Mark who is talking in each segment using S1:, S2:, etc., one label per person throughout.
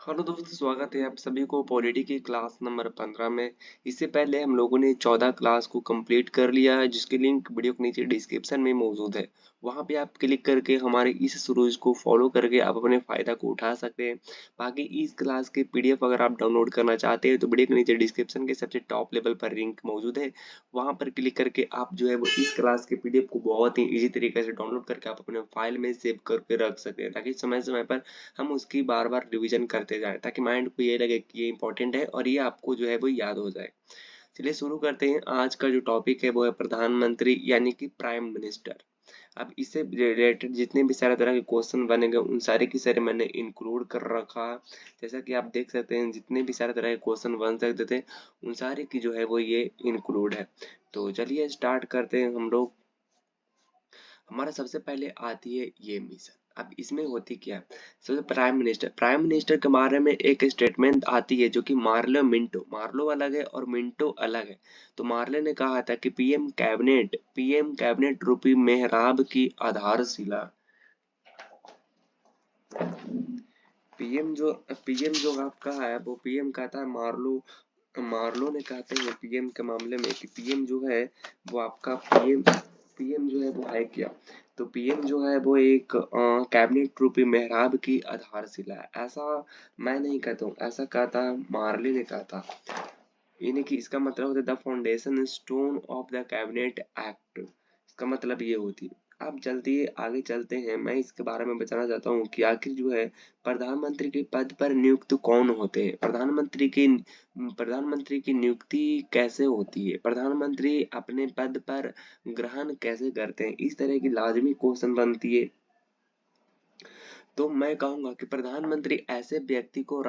S1: Hello दोस्तों, स्वागत है आप सभी को पॉलिटी की क्लास नंबर 15 में। इससे पहले हम लोगों ने 14 क्लास को कंप्लीट कर लिया है, जिसकी लिंक वीडियो के नीचे डिस्क्रिप्शन में मौजूद है। वहां पे आप क्लिक करके हमारे इस सीरीज को फॉलो करके आप अपने फायदा को उठा सकते हैं। बाकी इस क्लास के पीडीएफ अगर आप डाउनलोड करना चाहते हैं तो वीडियो के नीचे डिस्क्रिप्शन के सबसे टॉप लेवल पर लिंक मौजूद है। वहां पर क्लिक करके आप जो है वो इस क्लास के पीडीएफ को बहुत ही इजी तरीके से डाउनलोड करके आप अपने फाइल में सेव करके रख सकते हैं, ताकि समय समय पर हम उसकी बार बार रिवीजन करते जाएं, ताकि माइंड को ये लगे कि ये इंपॉर्टेंट है और ये आपको जो है वो याद हो जाए। चलिए शुरू करते हैं। आज का जो टॉपिक है वो है प्रधानमंत्री यानी कि प्राइम मिनिस्टर। अब इससे रिलेटेड जितने भी सारे तरह के क्वेश्चन बनेंगे उन सारे की सारे मैंने इंक्लूड कर रखा। जैसा कि आप देख सकते हैं जितने भी सारे तरह के क्वेश्चन बन सकते थे उन सारे की जो है वो ये इंक्लूड है। तो चलिए स्टार्ट करते हैं हम लोग। हमारा सबसे पहले आती है ये मिशन। अब इसमें होती क्या है? सबसे प्राइम मिनिस्टर के बारे में एक स्टेटमेंट आती है जो कि मार्लो अलग है और मिंटो अलग है। तो मार्ले ने कहा था कि पीएम कैबिनेट रूपी मेहराब की आधारशिला। पीएम जो आपका है वो पीएम कहता है मार्लो। मार्लो ने कहते हैं पीएम के मामले में कि पीएम जो है वो आपका पीएम पीएम जो है वो है क्या? तो पीएम जो है वो एक कैबिनेट रूपी मेहराब की आधारशिला है। ऐसा मैं नहीं कहता हूँ, ऐसा कहता है मार्ले ने कहा था। यानी कि इसका मतलब होता है the foundation stone of the cabinet act. इसका मतलब ये होती है। अब चलती आगे चलते हैं, मैं इसके बारे में बताना चाहता हूँ कि आखिर जो है प्रधानमंत्री के पद पर नियुक्त कौन होते हैं। प्रधानमंत्री की नियुक्ति कैसे होती है, प्रधानमंत्री अपने पद पर ग्रहण कैसे करते हैं, इस तरह की लाजमी क्वेश्चन बनती है। तो मैं कहूंगा कि प्रधानमंत्री ऐसे व्यक्ति को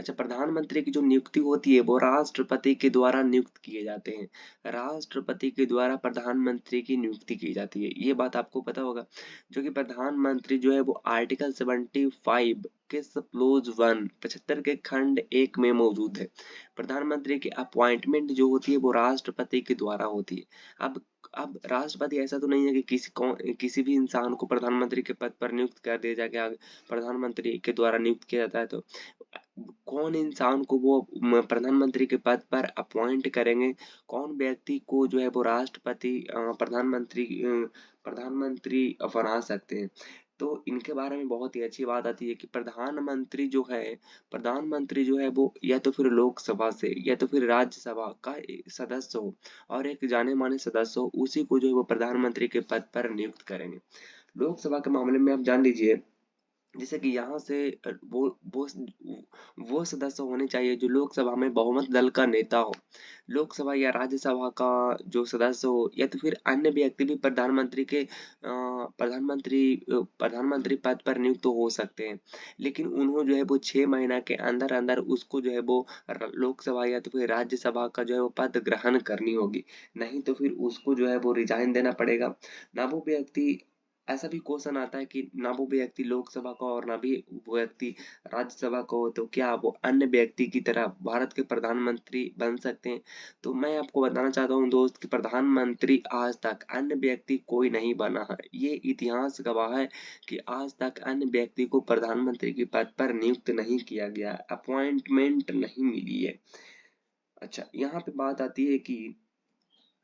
S1: प्रधानमंत्री की जो नियुक्ति होती है वो राष्ट्रपति के द्वारा नियुक्त किए जाते हैं। राष्ट्रपति के द्वारा प्रधानमंत्री की नियुक्ति की जाती है, ये बात आपको पता होगा। जो कि प्रधानमंत्री जो है वो आर्टिकल 75 के क्लोज 1 75 के खंड 1 में मौजूद है। प्रधानमंत्री की अपॉइंटमेंट जो होती है वो राष्ट्रपति के द्वारा होती है। अब राष्ट्रपति ऐसा तो नहीं है कि किसी भी इंसान को प्रधानमंत्री के पद पर नियुक्त कर दिया जाके आगे प्रधानमंत्री के द्वारा नियुक्त किया जाता है। तो कौन इंसान को वो प्रधानमंत्री के पद पर अपॉइंट करेंगे, कौन व्यक्ति को जो है वो प्रधानमंत्री बना सकते हैं। तो इनके बारे में बहुत ही अच्छी बात आती है कि प्रधानमंत्री जो है वो या तो फिर लोकसभा से या तो फिर राज्यसभा का सदस्य हो और एक जाने माने सदस्य हो, उसी को जो है वो प्रधानमंत्री के पद पर नियुक्त करेंगे। लोकसभा के मामले में आप जान लीजिए, जैसे कि यहाँ से वो सदस्य होने चाहिए जो लोकसभा में बहुमत दल का नेता हो। लोकसभा या राज्यसभा का जो सदस्य हो या तो फिर अन्य व्यक्ति भी प्रधानमंत्री पद पर नियुक्त तो हो सकते हैं। लेकिन उन्हों जो है वो 6 महीना के अंदर अंदर उसको जो है वो लोकसभा या तो फिर राज्यसभा का जो है वो पद ग्रहण करनी होगी। नहीं तो फिर उसको जो है वो रिजाइन देना पड़ेगा। ना वो व्यक्ति ऐसा भी क्वेश्चन आता है कि ना वो व्यक्ति लोकसभा का और ना भी वो व्यक्ति राज्यसभा का हो, तो क्या वो अन्य व्यक्ति की तरह भारत के प्रधानमंत्री बन सकते हैं? तो मैं आपको बताना चाहता हूँ दोस्त कि प्रधानमंत्री आज तक अन्य व्यक्ति कोई नहीं बना है। ये इतिहास गवाह है कि आज तक अन्य व्यक्ति को प्रधानमंत्री के पद पर नियुक्त नहीं किया गया, अपॉइंटमेंट नहीं मिली है। अच्छा, यहाँ पे बात आती है कि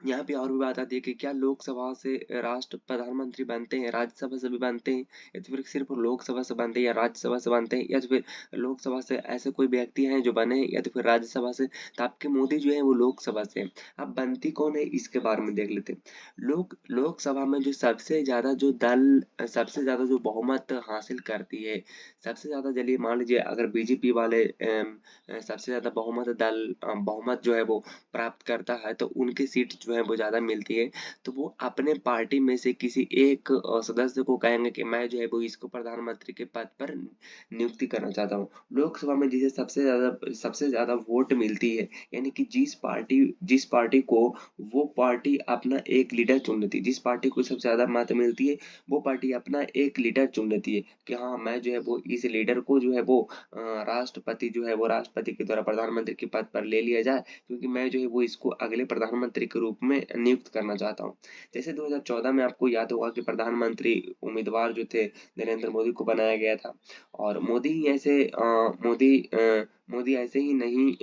S1: यहाँ पे और भी बात आती है कि क्या लोकसभा से राष्ट्र प्रधानमंत्री बनते हैं, राज्यसभा से भी बनते हैं, या तो फिर सिर्फ लोकसभा से बनते हैं या राज्यसभा से बनते हैं, या तो फिर लोकसभा से ऐसे कोई व्यक्ति हैं जो बने हैं या तो फिर राज्यसभा से। तो आपके मोदी जो है वो लोकसभा से हैं। अब बनती कौन है इसके बारे में देख लेते हैं। लोकसभा में जो सबसे ज्यादा जो बहुमत हासिल करती है, सबसे ज्यादा चलिए मान लीजिए अगर बीजेपी वाले सबसे ज्यादा बहुमत जो है वो प्राप्त करता है तो उनकी सीट जो है वो ज्यादा मिलती है। तो वो अपने पार्टी में से किसी एक सदस्य को कहेंगे कि मैं जो है वो इसको प्रधानमंत्री के पद पर नियुक्ति करना चाहता हूँ। लोकसभा में जिसे सबसे ज्यादा वोट मिलती है, यानी कि जिस पार्टी को वो पार्टी अपना एक लीडर चुन लेती है, जिस पार्टी को सबसे ज्यादा मत मिलती है वो पार्टी अपना एक लीडर चुन लेती है कि हाँ मैं जो है वो इस लीडर को जो है वो राष्ट्रपति के द्वारा प्रधानमंत्री के पद पर ले लिया जाए, क्योंकि मैं जो है वो इसको अगले प्रधानमंत्री के रूप रूप में नियुक्त करना चाहता हूँ। जैसे 2014 में आपको याद होगा कि प्रधानमंत्री उम्मीदवार जो थे नरेंद्र मोदी को बनाया गया था, और मोदी ऐसे ही नहीं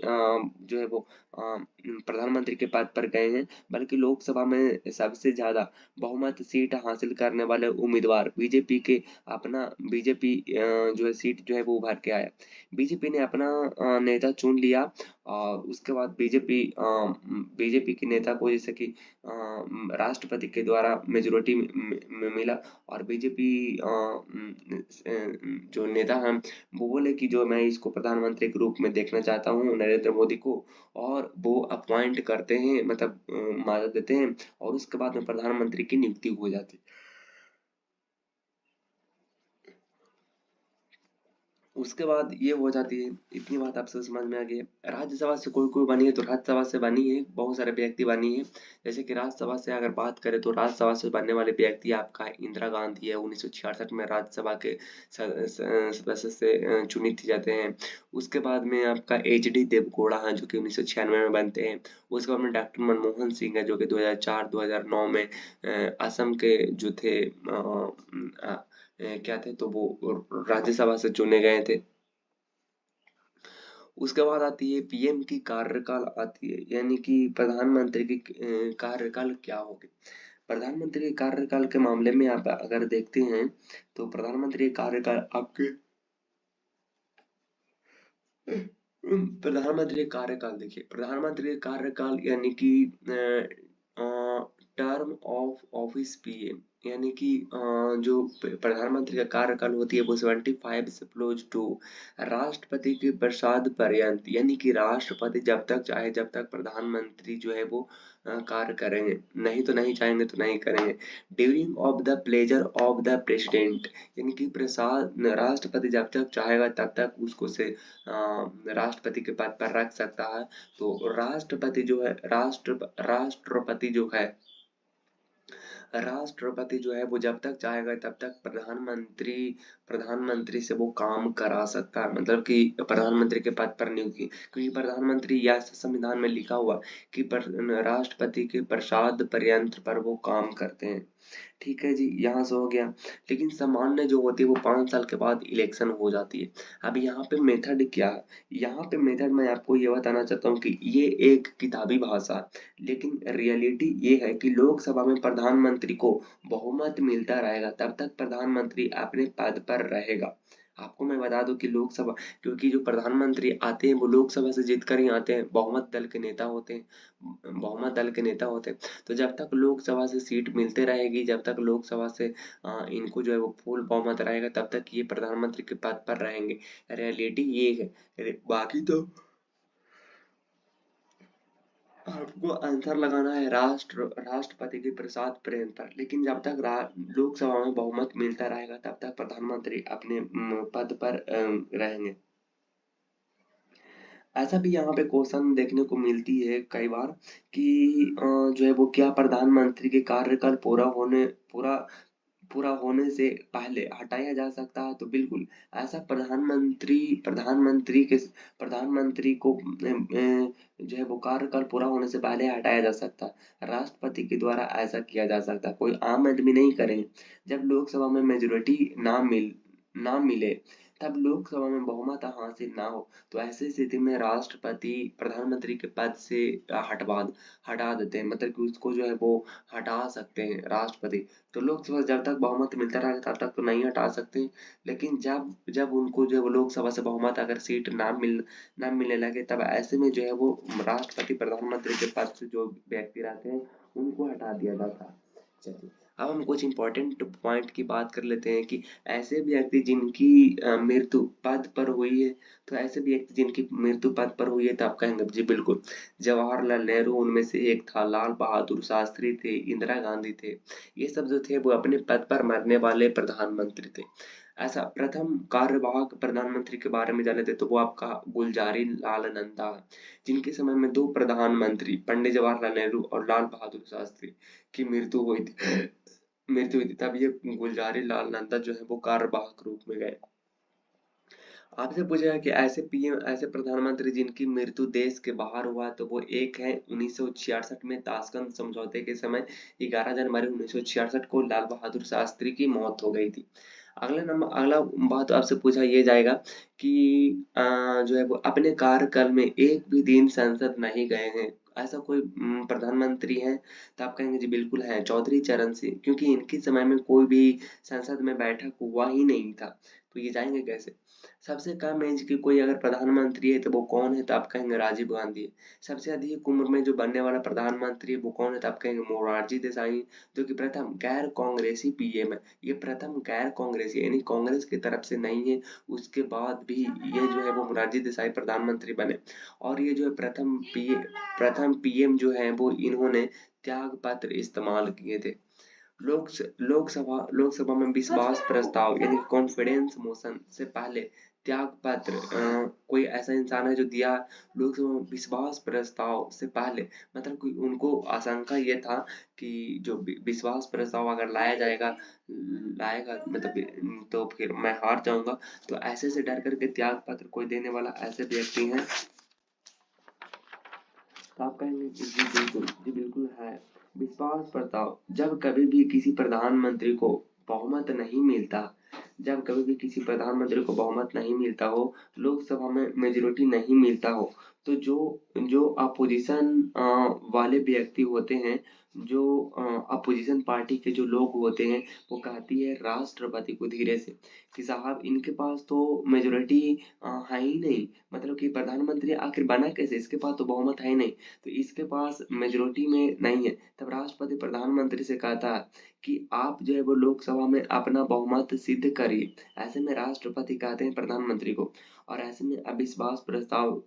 S1: जो है वो प्रधानमंत्री के पद पर गए हैं, बल्कि लोकसभा में सबसे ज्यादा बहुमत सीट हासिल करने वाले उम्मीदवार बीजेपी जो है सीट जो है वो उभर के आया। बीजेपी ने अपना नेता चुन लिया, और उसके बाद बीजेपी के नेता को जैसे कि राष्ट्रपति के द्वारा मेजोरिटी मिला, और बीजेपी जो नेता हैं वो बोले कि जो मैं इसको प्रधानमंत्री के रूप में देखना चाहता हूँ नरेंद्र मोदी को, और वो अपॉइंट करते हैं, मतलब मान्यता देते हैं, और उसके बाद में प्रधानमंत्री की नियुक्ति हो जाती है। उसके बाद ये हो जाती है। इतनी बात आपसे समझ में आ गई है। राज्यसभा से कोई कोई बनी है, तो राज्यसभा से बनी है, बहुत सारे व्यक्ति बनी है। जैसे कि राज्यसभा से अगर बात करें तो राज्यसभा से बनने वाले व्यक्ति आपका इंदिरा गांधी है, 1966 में राज्यसभा के सदस्य से चुनित जाते हैं। उसके बाद में आपका HD देवगौड़ा है, जो कि 1996 में बनते हैं। उसके बाद में डॉक्टर मनमोहन सिंह है, जो कि 2004-2009 में असम के जो थे क्या थे, तो वो राज्यसभा से चुने गए थे। उसके बाद आती है PM की कार्यकाल आती है, यानी कि प्रधानमंत्री की कार्यकाल क्या होगी। प्रधानमंत्री के कार्यकाल के मामले में आप अगर देखते हैं, तो प्रधानमंत्री का कार्यकाल आपके प्रधानमंत्री का कार्यकाल देखिए, प्रधानमंत्री का कार्यकाल यानी कि टर्म ऑफ ऑफिस PM, यानी कि जो प्रधानमंत्री का कार्यकाल होती है वो 75 से क्लोज टू राष्ट्रपति के प्रसाद पर्यंत, यानी कि राष्ट्रपति जब तक चाहे जब तक प्रधानमंत्री जो है वो कार्य करेंगे, नहीं तो नहीं चाहेंगे तो नहीं करेंगे। During of the pleasure of the president, यानी कि प्रसाद राष्ट्रपति जब तक चाहेगा तब तक उसको से राष्ट्रपति के पद पर रख सकता है। तो राष्ट्रपति जो है राष्ट्रपति जो है वो जब तक चाहेगा तब तक प्रधानमंत्री से वो काम करा सकता है, मतलब कि प्रधानमंत्री के पद पर नियुक्ति, क्योंकि प्रधानमंत्री या संविधान में लिखा हुआ कि राष्ट्रपति के प्रसाद पर्यंत पर वो काम करते हैं। ठीक है जी, यहाँ से हो गया। लेकिन सामान्य जो होती है वो 5 साल के बाद इलेक्शन हो जाती है। अब यहाँ पे मेथड क्या है, यहाँ पे मेथड मैं आपको ये बताना चाहता हूँ कि ये एक किताबी भाषा है, लेकिन रियलिटी ये है कि लोकसभा में प्रधानमंत्री को बहुमत मिलता रहेगा, तब तक प्रधानमंत्री अपने पद पर रहेगा। आपको मैं बता दूं कि लोकसभा, क्योंकि जो प्रधानमंत्री आते हैं वो लोकसभा से जीत कर ही आते हैं, बहुमत दल के नेता होते हैं। तो जब तक लोकसभा से सीट मिलते रहेगी, जब तक लोकसभा से इनको जो है वो फुल बहुमत रहेगा, तब तक ये प्रधानमंत्री के पद पर रहेंगे। रियलिटी ये है। बाकी तो आपको आंसर लगाना है राष्ट्रपति के प्रसाद पर्यंत पर, लेकिन जब तक लोकसभा में बहुमत मिलता रहेगा तब तक प्रधानमंत्री अपने पद पर रहेंगे। ऐसा भी यहाँ पे क्वेश्चन देखने को मिलती है कई बार कि जो है वो क्या प्रधानमंत्री के कार्यकाल पूरा पूरा होने से पहले हटाया जा सकता है। तो बिल्कुल ऐसा प्रधानमंत्री को जो है वो कार्यकाल पूरा होने से पहले हटाया जा सकता है। राष्ट्रपति के द्वारा ऐसा किया जा सकता है, कोई आम आदमी नहीं करेंगे। जब लोकसभा में मेजोरिटी ना मिले, तब लोकसभा में बहुमत हासिल ना हो, तो ऐसी स्थिति में राष्ट्रपति प्रधानमंत्री के पद से हटा देते हैं, मतलब कि उसको जो है वो हटा सकते हैं राष्ट्रपति। तो लोकसभा जब तक बहुमत मिलता रहेगा तब तक तो नहीं हटा सकते, लेकिन जब जब उनको जो है वो लोकसभा से बहुमत अगर सीट ना मिलने लगे, तब ऐसे में जो है वो राष्ट्रपति प्रधानमंत्री के पद से जो व्यक्ति रहते हैं उनको हटा दिया जाता है। चलिए, अब हम कुछ इंपॉर्टेंट पॉइंट की बात कर लेते हैं कि ऐसे व्यक्ति जिनकी मृत्यु पद पर हुई है। तो ऐसे व्यक्ति जिनकी मृत्यु पद पर हुई है, तो आप कहेंगे जी बिल्कुल, जवाहरलाल नेहरू उनमें से एक था, लाल बहादुर शास्त्री थे, इंदिरा गांधी थे। ये सब जो थे वो अपने पद पर मरने वाले प्रधानमंत्री थे। ऐसा प्रथम कार्यवाहक प्रधानमंत्री के बारे में जाने थे, तो वो आपका गुलजारी लाल नंदा, जिनके समय में दो प्रधानमंत्री पंडित जवाहरलाल नेहरू और लाल बहादुर शास्त्री की मृत्यु हुई थी, तब ये गुलजारी लाल नंदा जो है वो कार्यवाहक रूप में गए। आपसे पूछा है कि ऐसे पीएम, ऐसे प्रधानमंत्री जिनकी मृत्यु देश के बाहर हुआ, तो वो एक है 1966 में ताशकंद समझौते के समय 11 जनवरी 1966 को लाल बहादुर शास्त्री की मौत हो गई थी। अगला बात आपसे पूछा ये जाएगा कि जो है वो अपने कार्यकाल में एक भी दिन संसद नहीं गए हैं। ऐसा कोई प्रधानमंत्री है? तो आप कहेंगे जी बिल्कुल है, चौधरी चरण सिंह, क्योंकि इनके समय में कोई भी संसद में बैठक हुआ ही नहीं था। तो ये जाएंगे कैसे? सबसे कम एज की कोई अगर प्रधानमंत्री है तो वो कौन है? तो आप कहेंगे राजीव गांधी है। सबसे अधिक उम्र में जो बनने वाला प्रधानमंत्री है वो कौन है? तो आप कहेंगे मोरारजी देसाई, जो कि प्रथम गैर कांग्रेसी पीएम है। ये प्रथम गैर कांग्रेसी यानी कांग्रेस की तरफ से नहीं है, उसके बाद भी ये जो है वो मोरारजी देसाई प्रधानमंत्री बने। और ये जो है प्रथम पीएम जो है वो इन्होंने त्याग पत्र इस्तेमाल किए थे। लोकसभा में विश्वास प्रस्ताव यानी कॉन्फिडेंस मोशन से पहले त्याग पत्र कोई ऐसा इंसान है जो दिया लोकसभा में विश्वास प्रस्ताव से पहले? मतलब कि उनको आशंका ये था कि जो विश्वास प्रस्ताव अगर लाएगा मतलब तो फिर मैं हार जाऊंगा। तो ऐसे से डर करके त्याग पत्र कोई देने वाला ऐसे व्यक्ति हैं? तो आप कहेंगे कि जी बिल्कुल है। विश्वास प्रस्ताव, जब कभी भी किसी प्रधानमंत्री को बहुमत नहीं मिलता, जब कभी भी किसी प्रधानमंत्री को बहुमत नहीं मिलता हो, लोकसभा में मेजोरिटी नहीं मिलता हो, तो जो जो अपोजिशन वाले व्यक्ति होते हैं, जो अपोजिशन पार्टी के जो लोग होते हैं, वो कहती है राष्ट्रपति को धीरे से कि साहब इनके पास तो मेजोरिटी है ही नहीं, मतलब कि प्रधानमंत्री आखिर बना कैसे, इसके पास तो बहुमत है ही नहीं, तो इसके पास मेजोरिटी में नहीं है। तब राष्ट्रपति प्रधानमंत्री से कहता है कि आप जो है वो लोकसभा में अपना बहुमत सिद्ध करिए। ऐसे में राष्ट्रपति कहते हैं प्रधानमंत्री को, और ऐसे में अविश्वास प्रस्ताव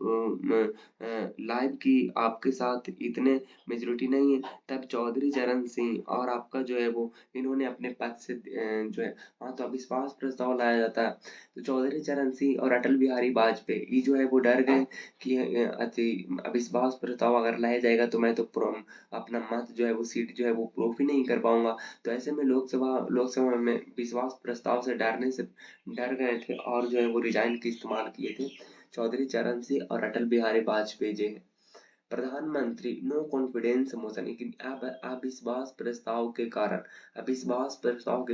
S1: लाइव की आपके साथ इतने मेजोरिटी नहीं है, तब चौधरी चरण सिंह और आपका जो है वो इन्होंने अपने पक्ष से जो है, हाँ, तो अविश्वास प्रस्ताव लाया जाता है। तो चौधरी चरण सिंह और अटल बिहारी वाजपेयी ये जो है वो डर गए कि अविश्वास प्रस्ताव अगर लाया जाएगा तो मैं तो अपना मत जो है वो सीट जो है वो प्रूफ ही नहीं कर पाऊंगा। तो ऐसे में लोकसभा में विश्वास प्रस्ताव से डर गए थे और जो है वो रिजाइन की इस्तेमाल किए थे चौधरी चरण सिंह और अटल बिहारी वाजपेयी जी हैं। प्रधानमंत्री नो कॉन्फिडेंस मोशन, लेकिन अब अविश्वास प्रस्ताव के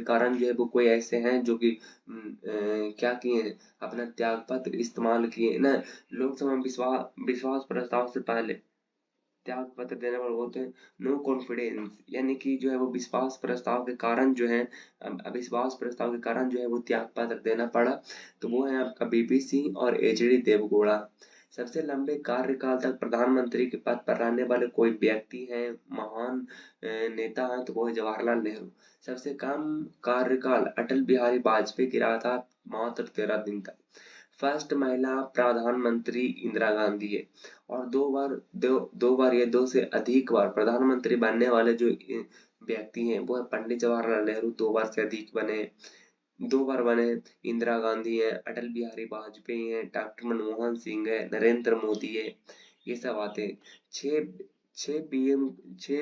S1: कारण जो है वो कोई ऐसे हैं जो कि क्या किए हैं, अपना त्याग पत्र इस्तेमाल किए ना। लोकसभा में विश्वास प्रस्ताव से पहले त्याग पत्र देने वाले बोलते हैं नो कॉन्फिडेंस, यानी कि जो है वो विश्वास प्रस्ताव के कारण जो है अविश्वास प्रस्ताव के कारण जो है वो त्याग पत्र देना पड़ा। तो वो है आपका बीपी सिंह और एचडी देवगौड़ा। सबसे लंबे कार्यकाल तक प्रधानमंत्री के पद पर रहने वाले कोई व्यक्ति हैं, महान नेता हैं, तो वो है जवाहरलाल नेहरू। सबसे कम कार्यकाल अटल बिहारी वाजपेयी की रहा था, मात्र 13 दिन तक। फर्स्ट महिला प्रधानमंत्री इंदिरा गांधी है। और दो बार या दो से अधिक बार प्रधानमंत्री बनने वाले जो व्यक्ति हैं वो है पंडित जवाहरलाल नेहरू, 2 बार से अधिक बने, 2 बार बने। इंदिरा गांधी है, अटल बिहारी वाजपेयी है, डॉक्टर मनमोहन सिंह है, नरेंद्र मोदी है। ये सब आते हैं। छह छह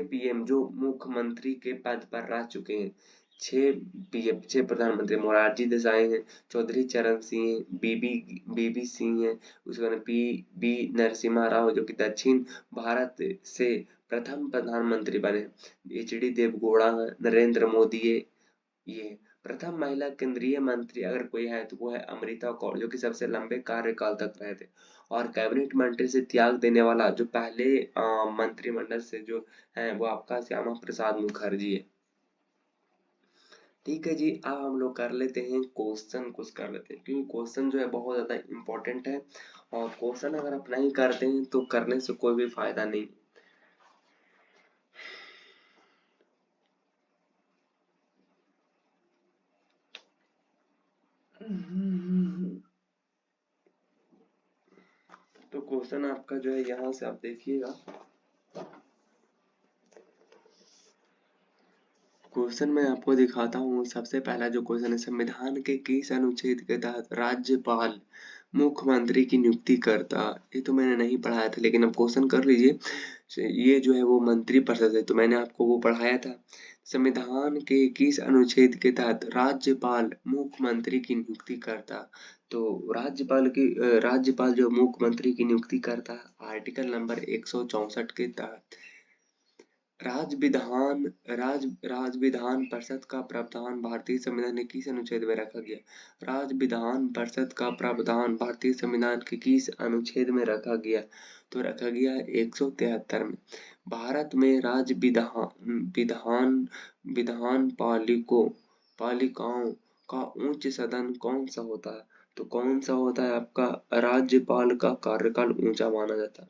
S1: पीएम जो मुख्यमंत्री के पद पर रह चुके हैं। छह प्रधानमंत्री मोरारजी देसाई हैं, चौधरी चरण सिंह हैं, बीबी सिंह हैं, उसके बाद पी बी नरसिम्हा राव जो कि दक्षिण भारत से प्रथम प्रधानमंत्री बने, एच डी देवगौड़ा है, नरेंद्र मोदी है। ये प्रथम महिला केंद्रीय मंत्री अगर कोई है तो वो है अमृता कौर, जो कि सबसे लंबे कार्यकाल तक रहे थे। और कैबिनेट मंत्री से त्याग देने वाला जो पहले मंत्रिमंडल से जो है वो आपका श्यामा प्रसाद मुखर्जी है। ठीक है जी, अब हम लोग कर लेते हैं क्वेश्चन, कुछ कर लेते हैं क्योंकि क्वेश्चन जो है बहुत ज्यादा इम्पोर्टेंट है, और क्वेश्चन अगर आप नहीं करते हैं तो करने से कोई भी फायदा नहीं। तो क्वेश्चन आपका जो है यहाँ से आप देखिएगा। क्वेश्चन मैं आपको दिखाता हूँ। सबसे पहला जो क्वेश्चन है, संविधान के किस अनुच्छेद के तहत राज्यपाल मुख्यमंत्री की नियुक्ति करता? ये तो मैंने नहीं पढ़ाया था, लेकिन अब क्वेश्चन कर लीजिए। ये जो है वो मंत्री परिषद है, तो मैंने आपको वो पढ़ाया था। संविधान के किस अनुच्छेद के तहत राज्यपाल मुख्यमंत्री की नियुक्ति करता? तो राज्यपाल जो मुख्यमंत्री की नियुक्ति करता है आर्टिकल नंबर 164 के तहत। राज्य विधान परिषद का प्रावधान भारतीय संविधान के किस अनुच्छेद में रखा गया? राज्य विधान परिषद का प्रावधान भारतीय संविधान के किस अनुच्छेद में रखा गया? तो रखा गया 173 में। भारत में राज्य विधान पालिकाओं का उच्च सदन कौन सा होता है? तो कौन सा होता है आपका? राज्यपाल का कार्यकाल ऊंचा माना जाता है।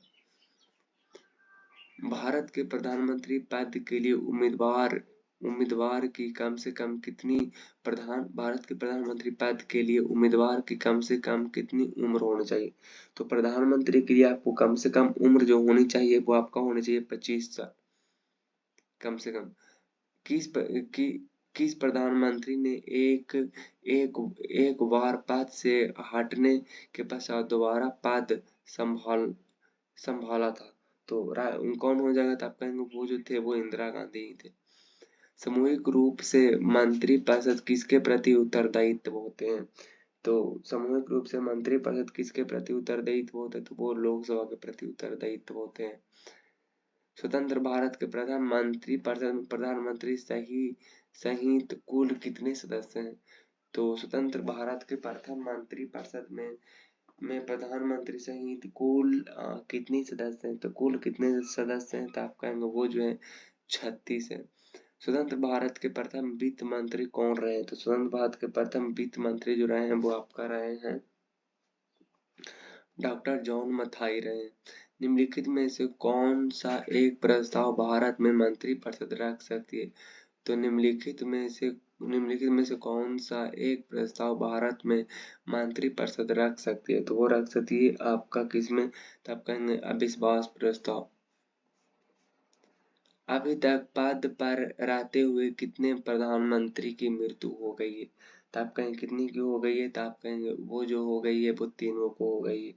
S1: भारत के प्रधानमंत्री पद के लिए उम्मीदवार की कम से कम कितनी भारत के प्रधानमंत्री पद के लिए उम्मीदवार की कम से कम कितनी उम्र होनी चाहिए? तो प्रधानमंत्री के लिए आपको कम से कम उम्र जो होनी चाहिए वो आपका होनी चाहिए 25 साल कम से कम। किस प्रधानमंत्री ने एक बार पद से हटने के पश्चात दोबारा पद संभाला था? तो कौन हो जाएगा? तो आप कहेंगे वो जो थे वो इंदिरा गांधी ही थे। सामूहिक रूप से मंत्रिपरिषद किसके प्रति उत्तरदायित्व होते हैं? तो सामूहिक रूप से मंत्रिपरिषद किसके प्रति उत्तरदायित्व होते हैं? तो वो लोकसभा के प्रति उत्तरदायित्व होते हैं। स्वतंत्र भारत के प्रथम मंत्रिपरिषद में प्रधानमंत्री सहित कुल कितने सदस्य हैं? तो स्वतंत्र भारत के प्रथम मंत्रिपरिषद में प्रधानमंत्री सहित कुल कितने सदस्य हैं? तो कुल कितने सदस्य हैं? तो आप कहेंगे वो जो है 36 है। स्वतंत्र भारत के प्रथम वित्त मंत्री कौन रहे? तो स्वतंत्र भारत के प्रथम वित्त मंत्री जो रहे हैं वो आपका रहे हैं डॉक्टर जॉन मथाई रहे। निम्नलिखित में से कौन सा एक प्रस्ताव भारत में मंत्रिपरिषद रख सकती है? तो निम्नलिखित में से कौन सा एक प्रस्ताव भारत में मंत्रिपरिषद रख सकती है? तो वो रख सकती है आपका किसमें? तो आप कहेंगे अविश्वास प्रस्ताव। अभी तक पद पर रहते हुए कितने प्रधानमंत्री की मृत्यु हो गई है? तो आप कहेंगे कितनी की हो गई है? तो आप कहेंगे वो जो हो गई है वो तीनों को हो गई है।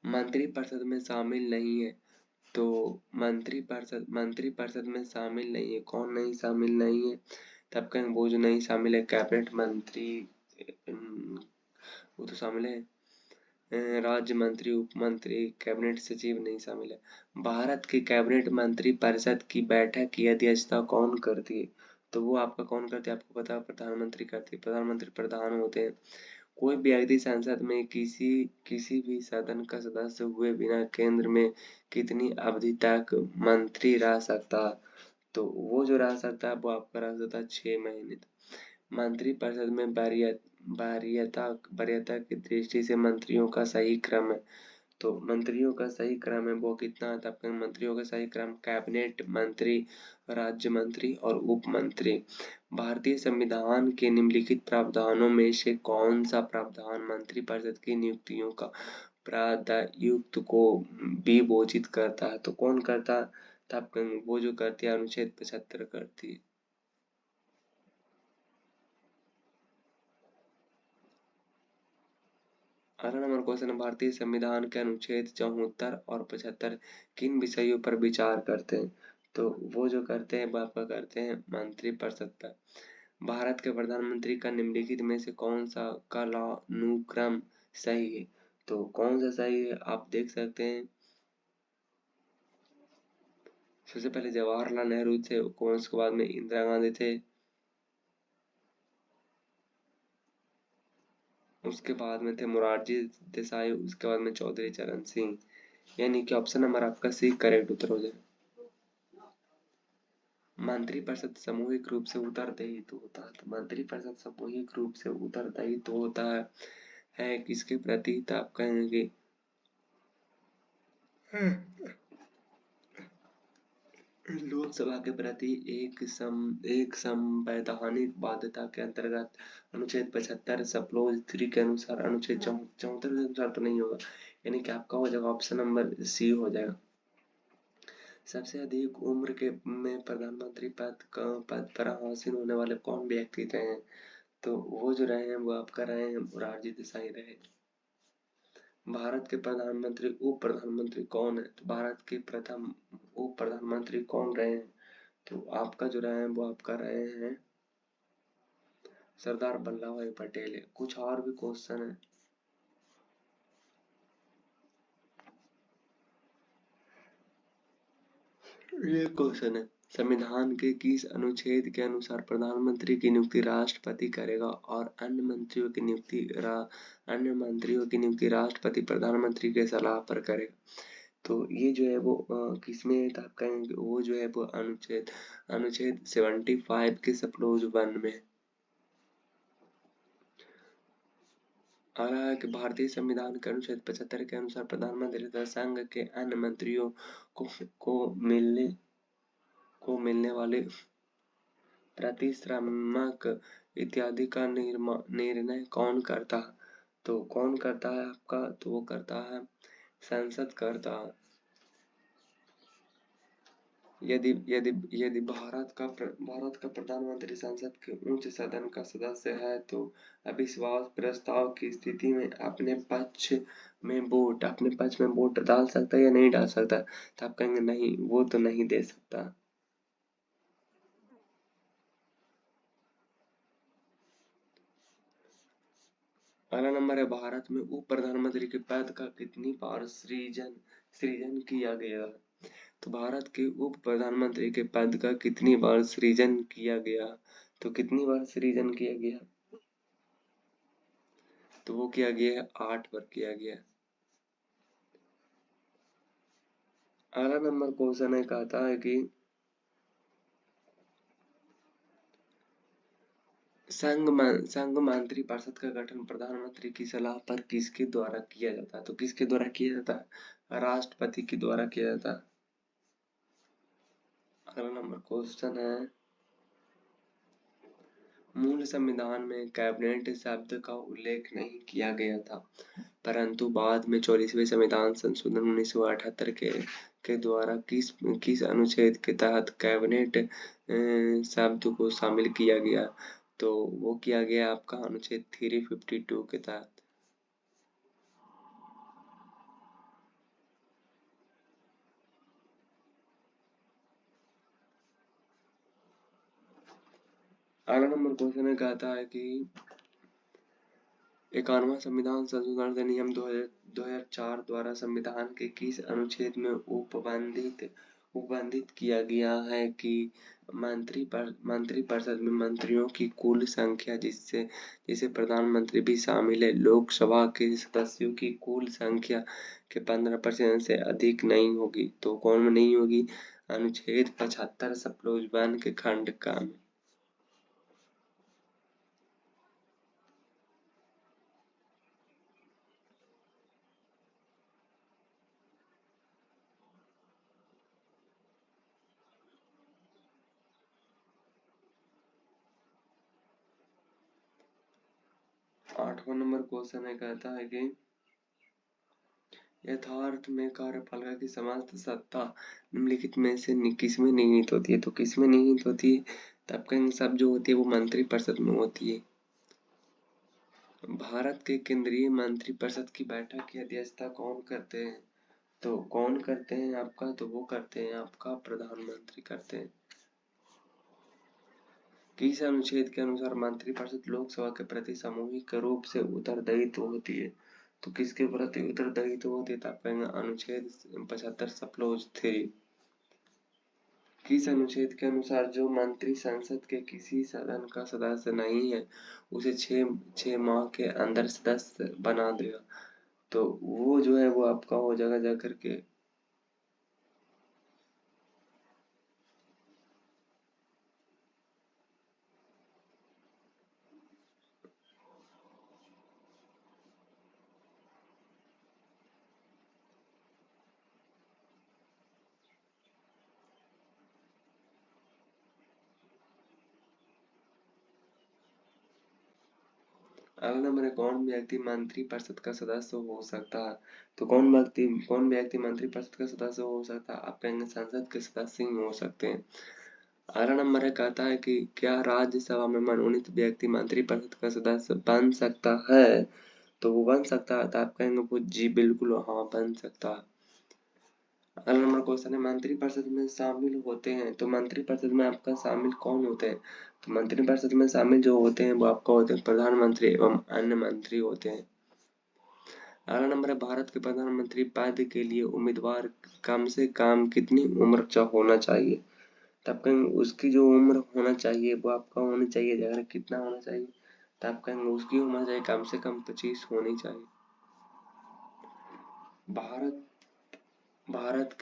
S1: मंत्रिपरिषद में शामिल नहीं है तो मंत्रिपरिषद में शामिल नहीं है, कौन नहीं शामिल नहीं है? तब कहेंगे वो जो नहीं शामिल है कैबिनेट मंत्री, वो तो शामिल है। राज्य मंत्री, उप मंत्री, कैबिनेट सचिव नहीं शामिल है। भारत की कैबिनेट मंत्री परिषद की बैठक की अध्यक्षता कौन करती है? तो वो आपका कौन करती है? आपको पता है प्रधानमंत्री करती है। प्रधानमंत्री प्रधान होते हैं। कोई व्यक्ति संसद में किसी भी सदन का सदस्य हुए बिना केंद्र में कितनी अवधि तक मंत्री रह सकता है? तो वो जो रह सकता है वो आपका रह सकता है 6 महीने तक। मंत्रिपरिषद में वरीयता की दृष्टि से मंत्रियों का सही क्रम है। तो मंत्रियों का सही क्रम है वो कितना है? तब मंत्रियों का सही क्रम कैबिनेट मंत्री, राज्य मंत्री और उप मंत्री। भारतीय संविधान के निम्नलिखित प्रावधानों में से कौन सा प्रावधान मंत्रिपरिषद की नियुक्तियों का प्राययुक्त को विभोजित करता है? तो कौन करता है? तब वो जो करती है अनुच्छेद 75 करती है। अगला नंबर क्वेश्चन है भारतीय संविधान के अनुच्छेद 74 और 75 किन विषयों पर विचार करते हैं? तो वो जो करते हैं वो आपका करते हैं मंत्रिपरिषद पर। भारत के प्रधानमंत्री का निम्नलिखित में से कौन सा कालानुक्रम सही है? तो कौन सा सही है आप देख सकते हैं। सबसे पहले जवाहरलाल नेहरू थे, उसके बाद में इंदिरा गांधी थे, उसके बाद में थे मोरारजी देसाई, उसके बाद में चौधरी चरण सिंह। यानी कि ऑप्शन नंबर आपका सी करेक्ट उत्तर हो जाए। मंत्रिपरिषद सामूहिक रूप से उत्तरदायित्व होता है। तो मंत्रिपरिषद सामूहिक रूप से उत्तरदायित्व होता है किसके प्रति? तो आप कहेंगे लोकसभा के प्रति एक संवैधानिक बाध्यता के अंतर्गत अनुच्छेद 75 सप्लोज 3 के अनुसार अनुच्छेद 74 के अनुसार तो नहीं होगा, यानी कि आपका हो जाएगा ऑप्शन नंबर सी हो जाएगा। सबसे अधिक उम्र के में प्रधानमंत्री पद पर आसीन होने वाले कौन व्यक्ति रहे हैं? तो वो जो रहे हैं वो आपका रहे हैं मोरारजी देसाई रहे। भारत के प्रधानमंत्री उप प्रधानमंत्री कौन है? तो भारत के प्रथम उप प्रधानमंत्री कौन रहे हैं? तो आपका जो रहे हैं वो आपका रहे हैं सरदार वल्लभ भाई पटेल है। कुछ और भी क्वेश्चन है। ये क्वेश्चन है, संविधान के किस अनुच्छेद के अनुसार प्रधानमंत्री की नियुक्ति राष्ट्रपति करेगा और अन्य मंत्रियों की नियुक्ति राष्ट्रपति प्रधानमंत्री के सलाह पर करेगा? तो ये जो है वो किसमें है, तो आप कहेंगे वो जो है वो अनुच्छेद 75 के सप्लोज 1 में। आ रहा है कि भारतीय संविधान के अनुच्छेद 75 के अनुसार प्रधानमंत्री तथा संघ के अन्य मंत्रियों को को मिलने मिलने वाले प्रतिश्रामक इत्यादि का निर्णय कौन करता है? तो कौन करता है आपका, तो वो करता है संसद करता है। यदि यदि यदि भारत का प्रधानमंत्री संसद के उच्च सदन का सदस्य है तो अविश्वास प्रस्ताव की स्थिति में अपने पक्ष में वोट डाल सकता है या नहीं डाल सकता? तो आप कहेंगे नहीं, वो तो नहीं दे सकता। अगला नंबर है, भारत में उप प्रधानमंत्री के पद का कितनी बार सृजन सृजन किया गया? तो भारत के उप प्रधानमंत्री के पद का कितनी बार सृजन किया गया? तो कितनी बार सृजन किया गया? तो वो किया गया है 8 बार किया गया। अगला नंबर क्वेश्चन है, कहता है कि संघ मंत्री परिषद का गठन प्रधानमंत्री की सलाह पर किसके द्वारा किया जाता है? तो किसके द्वारा किया जाता है? राष्ट्रपति के द्वारा किया जाता है। अगला नंबर क्वेश्चन है, मूल संविधान में कैबिनेट शब्द का उल्लेख नहीं किया गया था, परंतु बाद में 44वें संविधान संशोधन 1978 के द्वारा किस अनुच्छेद के तहत कैबिनेट शब्द को शामिल किया गया? तो वो किया गया आपका अनुच्छेद 352 के तहत। अगला नंबर क्वेश्चन है, कहता है कि 51वां संविधान संशोधन अधिनियम 2004 द्वारा संविधान के किस अनुच्छेद में उपबंधित किया गया है कि मंत्रिपरिषद में मंत्रियों की कुल संख्या जिसे प्रधानमंत्री भी शामिल है, लोकसभा के सदस्यों की कुल संख्या के 15% से अधिक नहीं होगी? तो कौन में नहीं होगी? अनुच्छेद 75 सप्लोज 1 के खंड का में। 8वां नंबर क्वेश्चन है, कहता है कि यथार्थ में कार्यपालिका की समस्त सत्ता निम्नलिखित में से किसमें निहित होती है? तो किसमें निहित होती है? तब कहेंगे सब जो होती है वो मंत्रिपरिषद में होती है। भारत के केंद्रीय मंत्रिपरिषद की बैठक की अध्यक्षता कौन करते हैं? तो कौन करते हैं आपका? तो वो करते हैं आपका प्रधानमंत्री करते हैं। किस अनुच्छेद के अनुसार मंत्रिपरिषद लोकसभा के प्रति सामूहिक रूप से उत्तरदायित्व होती है? तो किसके प्रति उत्तरदायित्व होती है? तो आप कहेंगे अनुच्छेद 75 सप्लोज 3। किस अनुच्छेद के अनुसार जो मंत्री संसद के किसी सदन का सदस्य नहीं है उसे 6 माह के अंदर सदस्य बना देगा? तो वो जो है वो आपका हो जाएगा जाकर के अगला नंबर है, कौन व्यक्ति मंत्रिपरिषद का सदस्य हो सकता है? तो कौन व्यक्ति मंत्रिपरिषद का सदस्य हो सकता है? आप कहेंगे संसद के सदस्य ही हो सकते हैं। अगला नंबर है, कहता है कि क्या राज्यसभा में मनोनीत व्यक्ति मंत्रिपरिषद का सदस्य बन सकता है? तो वो बन सकता है। तो आप कहेंगे वो जी बिल्कुल हाँ बन सकता है। अगला नंबर क्वेश्चन है मंत्रिपरिषद में शामिल होते हैं, तो मंत्रिपरिषद में आपका शामिल कौन होते हैं? तो मंत्रिपरिषद में शामिल जो होते हैं वो आपका होते हैं प्रधानमंत्री एवं अन्य मंत्री होते हैं। अगला नंबर है भारत के प्रधानमंत्री पद के लिए उम्मीदवार कम से कम कितनी उम्र होना चाहिए? तब कहेंगे उसकी जो उम्र होना चाहिए वो आपका होनी चाहिए, अगर कितना होना चाहिए तब कहेंगे उसकी उम्र चाहिए कम से कम 25 होनी चाहिए। भारत भारत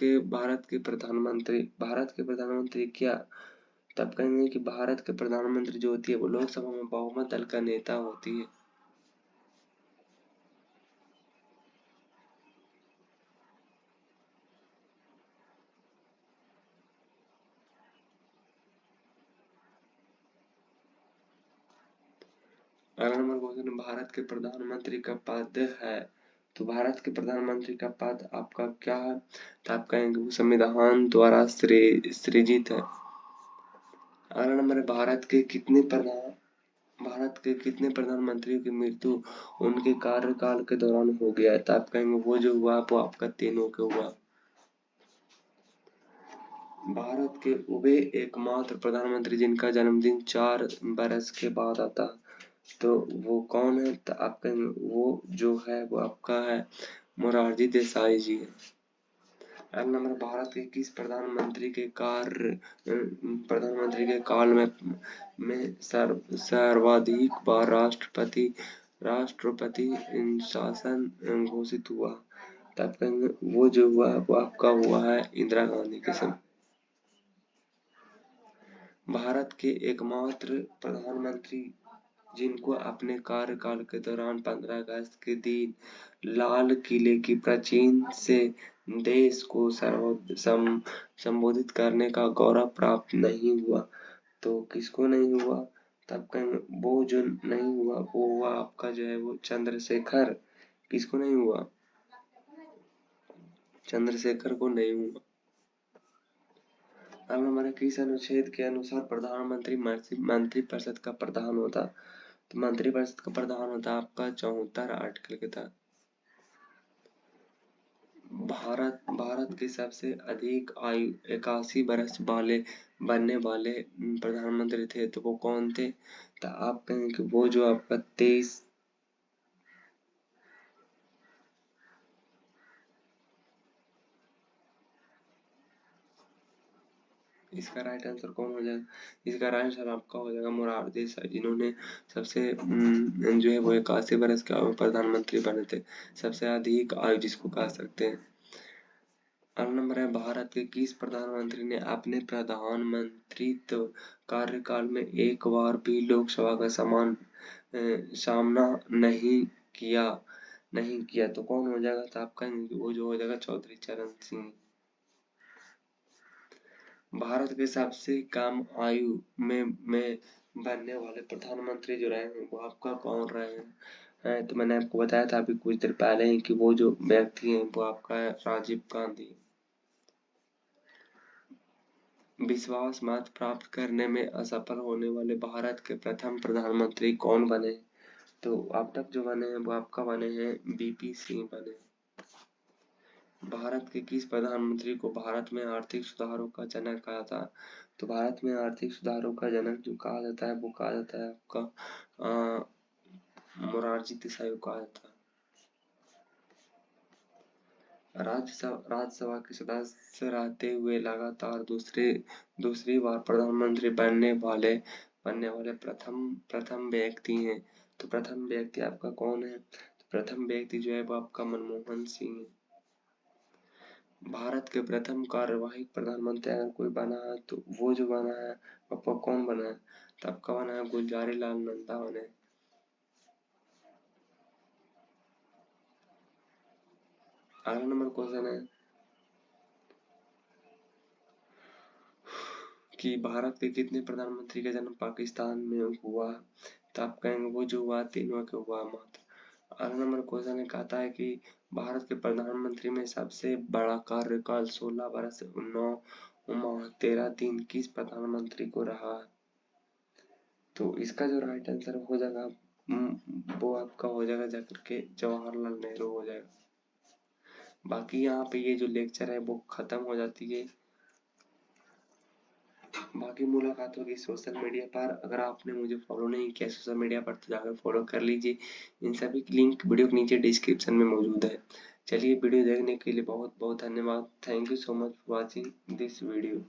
S1: के प्रधानमंत्री क्या? तब कहेंगे कि भारत के प्रधानमंत्री जो होती है वो लोकसभा में बहुमत दल का नेता होती है। अगला नंबर क्वेश्चन भारत के प्रधानमंत्री का पद है, तो भारत के प्रधानमंत्री का पद आपका क्या है? तो आप कहेंगे वो संविधान द्वारा सृजित है। अगला नंबर है भारत के कितने प्रधानमंत्रियों की मृत्यु उनके कार्यकाल के दौरान हो गया है? तो आप कहेंगे वो जो हुआ वो आपका तीनों के हुआ। भारत के वे एकमात्र प्रधानमंत्री जिनका जन्मदिन 4 बरस के बाद आता है, तो वो कौन है? तो आप कहेंगे वो जो है वो आपका है मोरारजी देसाई जी है। अगला नंबर भारत के किस प्रधानमंत्री के काल में सर्वाधिक बार राष्ट्रपति शासन घोषित हुआ? तब कहेंगे वो जो हुआ वो आपका हुआ है इंदिरा गांधी के समय। भारत के एकमात्र प्रधानमंत्री जिनको अपने कार्यकाल के दौरान 15 अगस्त के दिन लाल किले की प्राचीर से देश को संबोधित करने का गौरव प्राप्त नहीं हुआ, तो किसको नहीं हुआ? तब कहेंगे वो जो नहीं हुआ वो हुआ आपका जो है वो चंद्रशेखर। किसको नहीं हुआ? चंद्रशेखर को नहीं हुआ। अब हमारे किस अनुच्छेद के अनुसार प्रधानमंत्री मंत्रिपरिषद का प्रधान होता? तो मंत्रिपरिषद का प्रधान होता है आपका 74 आर्टिकल के तहत। भारत के सबसे अधिक आयु 81 वर्ष वाले बनने वाले प्रधानमंत्री थे, तो वो कौन थे? तो आप कहेंगे कि वो जो आपका 23। इसका राइट आंसर कौन हो जाएगा? इसका राइट आंसर आपका हो जाएगा मोरारजी देसाई, जिन्होंने सबसे जो है वो 81 वर्ष के आयु में प्रधानमंत्री बने थे, सबसे अधिक आयु जिसको कह सकते हैं। अगला नंबर है भारत के किस प्रधानमंत्री ने अपने प्रधानमंत्रित्व कार्यकाल में एक बार भी लोकसभा का सामना नहीं किया, तो कौन हो जाएगा? तो आपका वो जो हो जाएगा चौधरी चरण सिंह। भारत के सबसे कम आयु में बनने वाले प्रधानमंत्री जो रहे हैं वो आपका कौन रहे हैं? तो मैंने आपको बताया था अभी कुछ देर पहले ही कि वो जो व्यक्ति हैं वो आपका है राजीव गांधी। विश्वास मत प्राप्त करने में असफल होने वाले भारत के प्रथम प्रधानमंत्री कौन बने? तो अब तक जो बने हैं वो आपका बने हैं बीपी सिंह बने। भारत के किस प्रधानमंत्री को भारत में आर्थिक सुधारों का जनक कहा था? तो भारत में आर्थिक सुधारों का जनक जो कहा जाता है वो कहा जाता है आपका मोरारजी देसाई को कहा जाता है। राज्यसभा के सदस्य रहते हुए लगातार दूसरी बार प्रधानमंत्री बनने वाले प्रथम व्यक्ति हैं, तो प्रथम व्यक्ति आपका कौन है? तो प्रथम व्यक्ति जो है वो आपका मनमोहन सिंह है। भारत के प्रथम कार्यवाहक प्रधानमंत्री अगर कोई बना है तो वो जो बना है आपका कौन बना है? तो आपका बना है गुलजारी लाल नंदा बने। अगला नंबर क्वेश्चन है कि भारत के कितने प्रधानमंत्री का जन्म पाकिस्तान में हुआ? तो आप कहेंगे वो जो हुआ तीनों के हुआ मात्र। अगला नंबर क्वेश्चन कहता है कि भारत के प्रधानमंत्री में सबसे बड़ा कार्यकाल 16 वर्ष 9 माह 13 दिन किस प्रधानमंत्री को रहा है? तो इसका जो राइट आंसर हो जाएगा वो आपका हो जाएगा जाकर के जवाहरलाल नेहरू हो जाएगा। बाकी यहाँ पे ये जो लेक्चर है वो ख़त्म हो जाती है। बाकी मुलाकात होगी सोशल मीडिया पर। अगर आपने मुझे फॉलो नहीं किया सोशल मीडिया पर तो जाकर फॉलो कर लीजिए। इन सभी की लिंक वीडियो के नीचे डिस्क्रिप्शन में मौजूद है। चलिए वीडियो देखने के लिए बहुत बहुत धन्यवाद। Thank you so much for watching this video.